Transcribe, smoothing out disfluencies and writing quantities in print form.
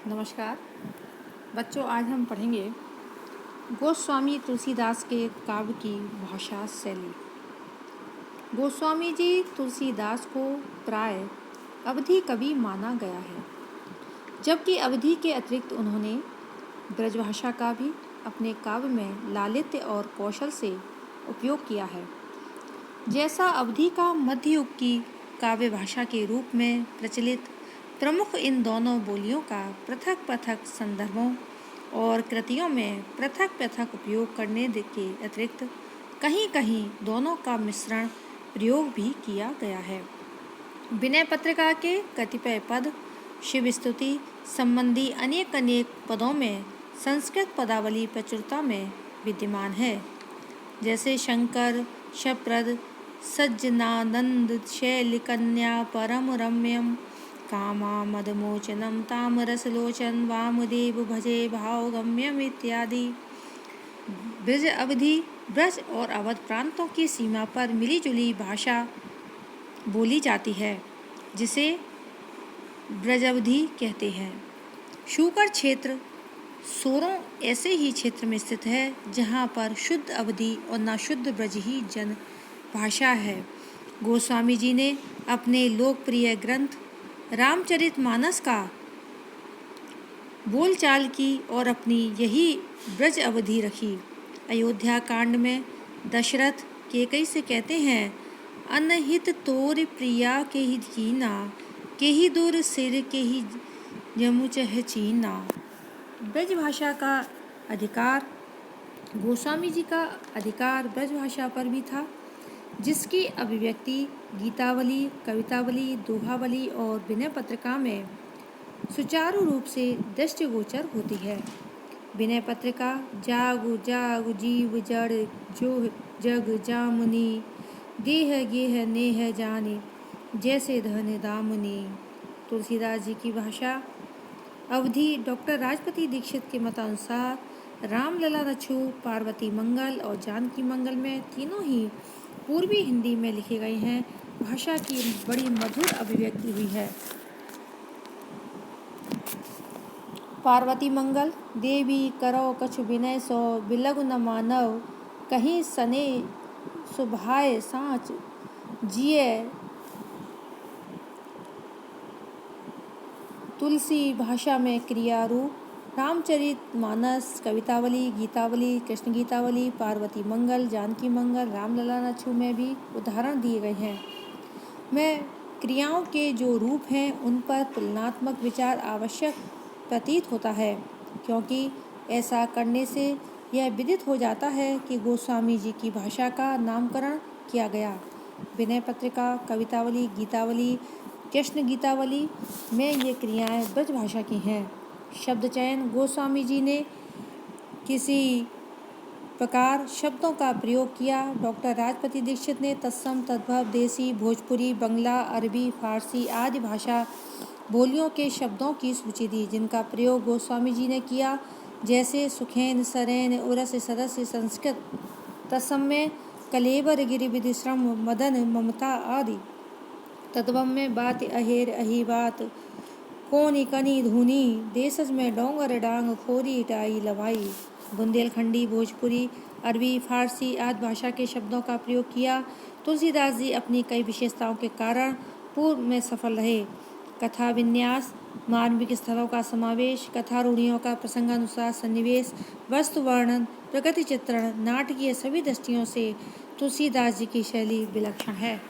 नमस्कार बच्चों, आज हम पढ़ेंगे गोस्वामी तुलसीदास के काव्य की भाषा शैली। गोस्वामी जी तुलसीदास को प्राय अवधी कवि माना गया है, जबकि अवधी के अतिरिक्त उन्होंने ब्रजभाषा का भी अपने काव्य में लालित्य और कौशल से उपयोग किया है। जैसा अवधी का मध्य युग की काव्य भाषा के रूप में प्रचलित प्रमुख इन दोनों बोलियों का पृथक पृथक संदर्भों और कृतियों में पृथक पृथक उपयोग करने के अतिरिक्त कहीं कहीं दोनों का मिश्रण प्रयोग भी किया गया है। विनय पत्रिका के कतिपय पद शिव स्तुति संबंधी अनेक पदों में संस्कृत पदावली प्रचुरता में विद्यमान है, जैसे शंकर शप्रद सज्जनानंद शैलकन्या परम रम्यम कामा मदमोचनम तामरसलोचन वामदेव भजे भावगम्यम इत्यादि। ब्रज अवधि ब्रज और अवध प्रांतों की सीमा पर मिलीजुली भाषा बोली जाती है, जिसे ब्रजअवधि कहते हैं। शूकर क्षेत्र सोरों ऐसे ही क्षेत्र में स्थित है जहाँ पर शुद्ध अवधि और न शुद्ध ब्रज ही जन भाषा है। गोस्वामी जी ने अपने लोकप्रिय ग्रंथ रामचरितमानस का बोलचाल की और अपनी यही ब्रज अवधि रखी। अयोध्या कांड में दशरथ कैकेयी से कहते हैं, अनहित तोर प्रिया के ही कीना के ही दूर सिर के ही जमुचह चीना। ब्रज भाषा का अधिकार गोस्वामी जी का अधिकार ब्रज भाषा पर भी था, जिसकी अभिव्यक्ति गीतावली, कवितावली, दोहावली और विनय पत्रिका में सुचारू रूप से दृष्टिगोचर होती है। विनय पत्रिका जागु जागु जीव जड़ जो जग जामुनी देह गेह नेह जाने जैसे धन दामुनी। तुलसीदास जी की भाषा अवधि डॉक्टर राजपति दीक्षित के मतानुसार रामलला रछु, पार्वती मंगल और जानकी मंगल में तीनों ही पूर्वी हिंदी में लिखे गए हैं। भाषा की बड़ी मधुर अभिव्यक्ति हुई है। पार्वती मंगल देवी करो कछु विनय सो बिलगु न मानव कहीं सने सुभाय सांच जिये। तुलसी भाषा में क्रिया रूप रामचरितमानस, कवितावली, गीतावली, कृष्ण गीतावली, पार्वती मंगल, जानकी मंगल, रामलला रछु में भी उदाहरण दिए गए हैं। में क्रियाओं के जो रूप हैं उन पर तुलनात्मक विचार आवश्यक प्रतीत होता है, क्योंकि ऐसा करने से यह विदित हो जाता है कि गोस्वामी जी की भाषा का नामकरण किया गया। विनय पत्रिका, कवितावली, गीतावली, कृष्ण गीतावली में ये क्रियाएं ब्रज भाषा की हैं। शब्द चयन गोस्वामी जी ने किसी प्रकार शब्दों का प्रयोग किया। डॉक्टर राजपति दीक्षित ने तत्सम तद्भव देसी, भोजपुरी, बंगला, अरबी, फारसी आदि भाषा बोलियों के शब्दों की सूची दी, जिनका प्रयोग गोस्वामी जी ने किया, जैसे सुखेन, सरेन, उरस, सदस्य, संस्कृत, तत्सम्य, कलेबर, गिरि, विधिश्रम, मदन, ममता आदि। तद्भव में बात अहेर अही बात कोनी कनी धुनी देशज में डोंगर डांग खोरी टाई लवाई। बुंदेलखंडी, भोजपुरी, अरबी, फारसी आदि भाषा के शब्दों का प्रयोग किया। तुलसीदास जी अपनी कई विशेषताओं के कारण पूर्व में सफल रहे। कथा विन्यास, मार्मिक स्थलों का समावेश, कथा रूढ़ियों का प्रसंगानुसार सन्निवेश, वस्तु वर्णन, प्रकृति चित्रण, नाटकीय सभी दृष्टियों से तुलसीदास जी की शैली विलक्षण है।